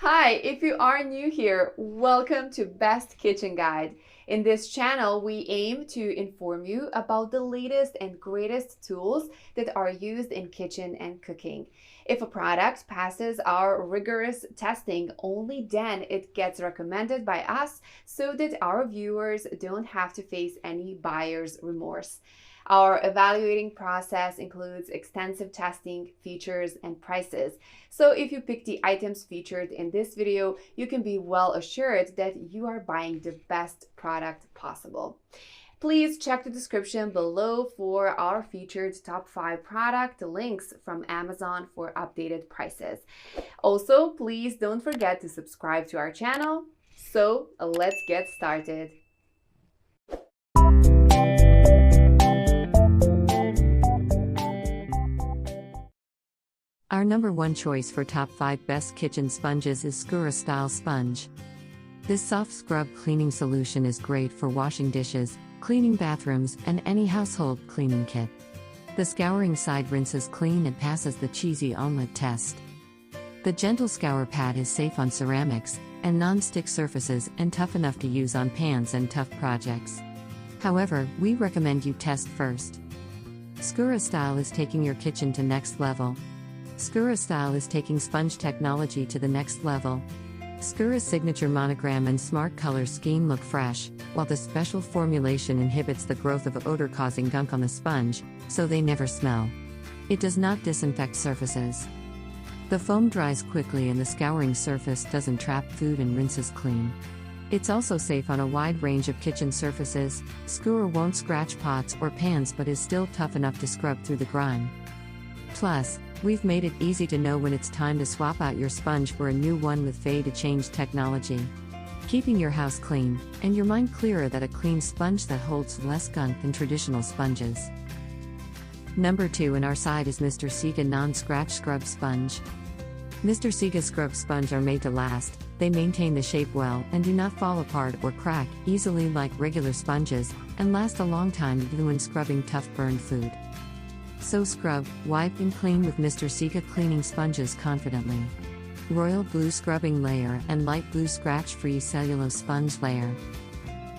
Hi, if you are new here, welcome to Best Kitchen Guide. In this channel, we aim to inform you about the latest and greatest tools that are used in kitchen and cooking. If a product passes our rigorous testing, only then it gets recommended by us so that our viewers don't have to face any buyer's remorse. Our evaluating process includes extensive testing, features, and prices. So if you pick the items featured in this video, you can be well assured that you are buying the best product possible. Please check the description below for our featured top 5 product links from Amazon for updated prices. Also, please don't forget to subscribe to our channel. So let's get started. Our number one choice for top 5 best kitchen sponges is Skura Style Sponge. This soft scrub cleaning solution is great for washing dishes, cleaning bathrooms, and any household cleaning kit. The scouring side rinses clean and passes the cheesy omelet test. The gentle scour pad is safe on ceramics and non-stick surfaces and tough enough to use on pans and tough projects. However, we recommend you test first. Skura Style is taking your kitchen to next level. Skura Style is taking sponge technology to the next level. Skura's signature monogram and smart color scheme look fresh, while the special formulation inhibits the growth of odor-causing gunk on the sponge, so they never smell. It does not disinfect surfaces. The foam dries quickly and the scouring surface doesn't trap food and rinses clean. It's also safe on a wide range of kitchen surfaces. Skura won't scratch pots or pans but is still tough enough to scrub through the grime. Plus, we've made it easy to know when it's time to swap out your sponge for a new one with fade-to-change technology. Keeping your house clean, and your mind clearer that a clean sponge that holds less gunk than traditional sponges. Number 2 in our side is Mr. Sega Non-Scratch Scrub Sponge. Mr. Sega Scrub Sponge are made to last, they maintain the shape well and do not fall apart or crack easily like regular sponges, and last a long time even when scrubbing tough burned food. So scrub, wipe and clean with Mr. Sega cleaning sponges confidently. Royal blue scrubbing layer and light blue scratch-free cellulose sponge layer.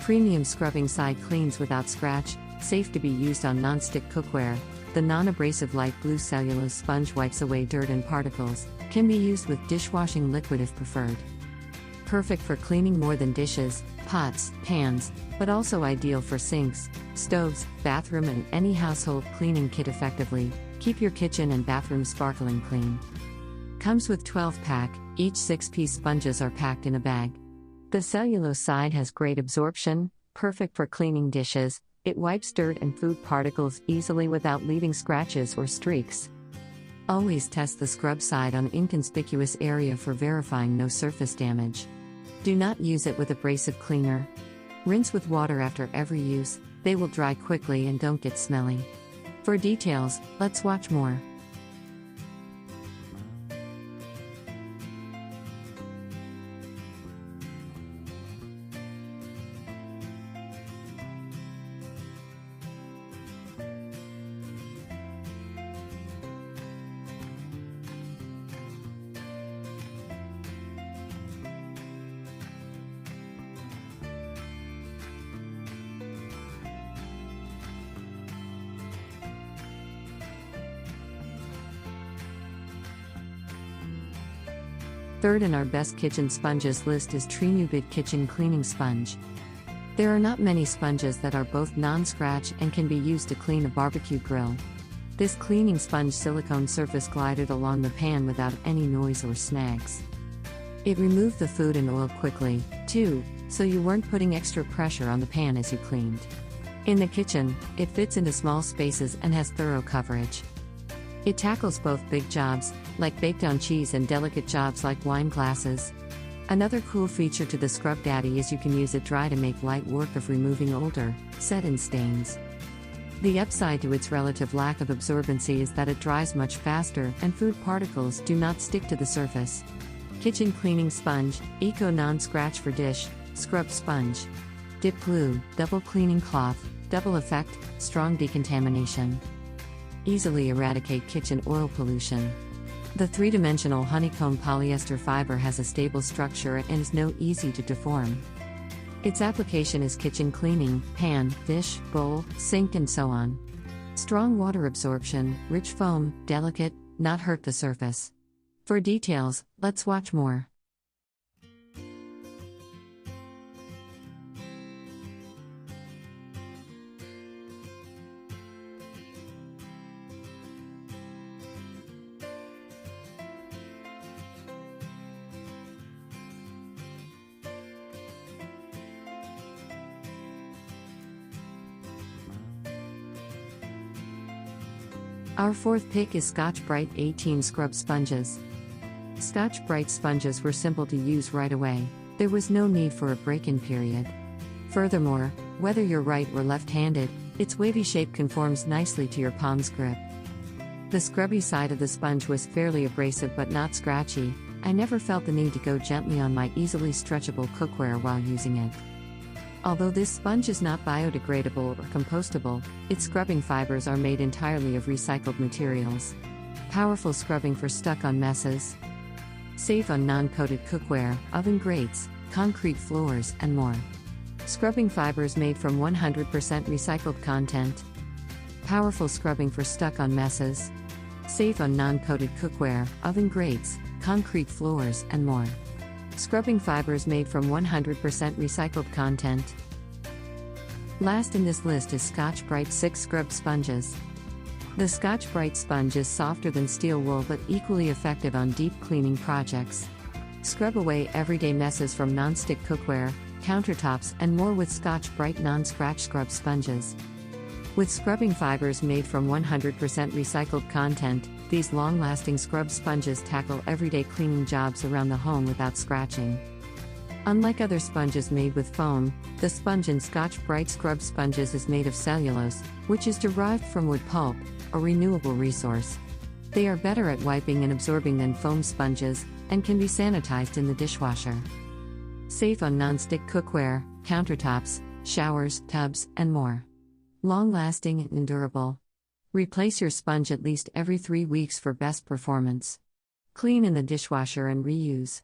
Premium scrubbing side cleans without scratch, safe to be used on non-stick cookware. The non-abrasive light blue cellulose sponge wipes away dirt and particles, can be used with dishwashing liquid if preferred. Perfect for cleaning more than dishes, pots, pans, but also ideal for sinks, stoves, bathroom and any household cleaning kit effectively. Keep your kitchen and bathroom sparkling clean. Comes with 12-pack, each 6-piece sponges are packed in a bag. The cellulose side has great absorption, perfect for cleaning dishes. It wipes dirt and food particles easily without leaving scratches or streaks. Always test the scrub side on inconspicuous area for verifying no surface damage. Do not use it with abrasive cleaner. Rinse with water after every use, they will dry quickly and don't get smelly. For details, let's watch more. Third in our best kitchen sponges list is Trinubid Kitchen Cleaning Sponge. There are not many sponges that are both non-scratch and can be used to clean a barbecue grill. This cleaning sponge silicone surface glided along the pan without any noise or snags. It removed the food and oil quickly, too, so you weren't putting extra pressure on the pan as you cleaned. In the kitchen, it fits into small spaces and has thorough coverage. It tackles both big jobs, like baked-on cheese, and delicate jobs like wine glasses. Another cool feature to the Scrub Daddy is you can use it dry to make light work of removing older, set-in stains. The upside to its relative lack of absorbency is that it dries much faster and food particles do not stick to the surface. Kitchen Cleaning Sponge, Eco Non-Scratch for Dish, Scrub Sponge. Dip glue, double cleaning cloth, double effect, strong decontamination. Easily eradicate kitchen oil pollution. The three-dimensional honeycomb polyester fiber has a stable structure and is no easy to deform. Its application is kitchen cleaning, pan, dish, bowl, sink and so on. Strong water absorption, rich foam, delicate, not hurt the surface. For details, let's watch more. Our fourth pick is Scotch-Brite 18 Scrub Sponges. Scotch-Brite sponges were simple to use right away. There was no need for a break-in period. Furthermore, whether you're right or left-handed, its wavy shape conforms nicely to your palm's grip. The scrubby side of the sponge was fairly abrasive but not scratchy. I never felt the need to go gently on my easily stretchable cookware while using it. Although this sponge is not biodegradable or compostable, its scrubbing fibers are made entirely of recycled materials. Powerful scrubbing for stuck-on messes. Safe on non-coated cookware, oven grates, concrete floors, and more. Scrubbing fibers made from 100% recycled content. Powerful scrubbing for stuck-on messes. Safe on non-coated cookware, oven grates, concrete floors, and more. Scrubbing fibers made from 100% recycled content. Last in this list is Scotch-Brite 6 Scrub Sponges. The Scotch-Brite sponge is softer than steel wool but equally effective on deep cleaning projects. Scrub away everyday messes from non-stick cookware, countertops, and more with Scotch-Brite non-scratch scrub sponges. With scrubbing fibers made from 100% recycled content, these long-lasting scrub sponges tackle everyday cleaning jobs around the home without scratching. Unlike other sponges made with foam, the sponge in Scotch-Brite scrub sponges is made of cellulose, which is derived from wood pulp, a renewable resource. They are better at wiping and absorbing than foam sponges, and can be sanitized in the dishwasher. Safe on non-stick cookware, countertops, showers, tubs, and more. Long-lasting and durable. Replace your sponge at least every 3 weeks for best performance. Clean in the dishwasher and reuse.